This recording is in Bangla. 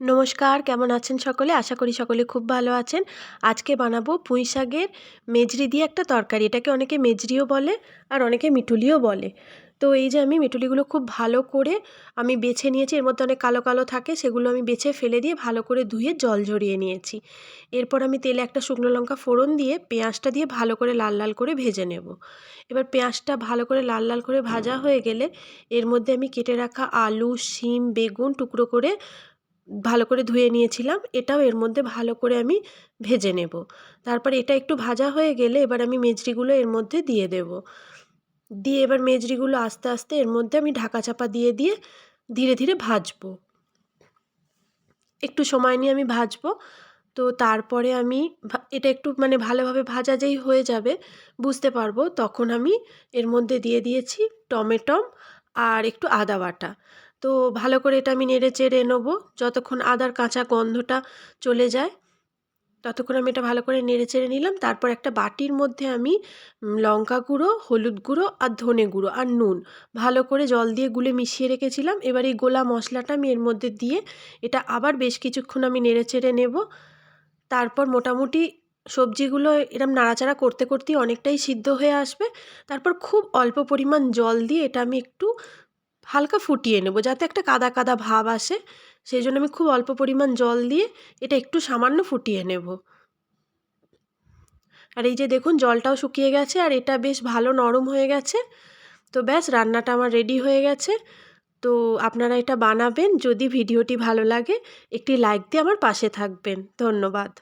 নমস্কার, কেমন আছেন সকলে? আশা করি সকলে খুব ভালো আছেন। আজকে বানাবো পুঁই শাকের মেজরি দিয়ে একটা তরকারি। এটাকে অনেকে মেজরিও বলে আর অনেকে মিটুলিও বলে। তো এই যে আমি মিটুলিগুলো খুব ভালো করে আমি বেছে নিয়েছি। এর মধ্যে অনেক কালো কালো থাকে, সেগুলো আমি বেছে ফেলে দিয়ে ভালো করে ধুয়ে জল ঝরিয়ে নিয়েছি। এরপর আমি তেলে একটা শুকনো লঙ্কা ফোড়ন দিয়ে পেঁয়াজটা দিয়ে ভালো করে লাল লাল করে ভেজে নেব। এবার পেঁয়াজটা ভালো করে লাল লাল করে ভাজা হয়ে গেলে এর মধ্যে আমি কেটে রাখা আলু, শিম, বেগুন টুকরো করে ভালো করে ধুয়ে নিয়েছিলাম, এটাও এর মধ্যে ভালো করে আমি ভেজে নেব। তারপরে এটা একটু ভাজা হয়ে গেলে এবার আমি মেজরিগুলো এর মধ্যে দিয়ে দেব। দিয়ে এবার মেজরিগুলো আস্তে আস্তে এর মধ্যে আমি ঢাকা চাপা দিয়ে দিয়ে ধীরে ধীরে ভাজবো। একটু সময় নিয়ে আমি ভাজবো। তো তারপরে আমি এটা একটু ভালোভাবে ভাজা যেই হয়ে যাবে বুঝতে পারবো, তখন আমি এর মধ্যে দিয়ে দিয়েছি টমেটো আর একটু আদা বাটা। তো ভালো করে এটা আমি নেড়ে চেড়ে নেবো যতক্ষণ আদার কাঁচা গন্ধটা চলে যায়, ততক্ষণ আমি এটা ভালো করে নেড়ে চেড়ে নিলাম। তারপর একটা বাটির মধ্যে আমি লঙ্কা গুঁড়ো, হলুদ গুঁড়ো আর ধনে গুঁড়ো আর নুন ভালো করে জল দিয়ে গুলে মিশিয়ে রেখেছিলাম। এবার এই গোলা মশলাটা আমি এর মধ্যে দিয়ে এটা আবার বেশ কিছুক্ষণ আমি নেড়ে চেড়ে নেব। তারপর মোটামুটি সবজিগুলো এরম নাড়াচাড়া করতে করতেই অনেকটাই সিদ্ধ হয়ে আসবে। তারপর খুব অল্প পরিমাণ জল দিয়ে এটা আমি একটু হালকা ফুটিয়ে নেব, যাতে একটা কাদা কাদা ভাব আসে। সেই জন্য আমি খুব অল্প পরিমাণ জল দিয়ে এটা একটু সামান্য ফুটিয়ে নেব। আর এই যে দেখুন জলটাও শুকিয়ে গেছে আর এটা বেশ ভালো নরম হয়ে গেছে। তো ব্যাস, রান্নাটা আমার রেডি হয়ে গেছে। তো আপনারা এটা বানাবেন। যদি ভিডিওটি ভালো লাগে একটি লাইক দিয়ে আমার পাশে থাকবেন। ধন্যবাদ।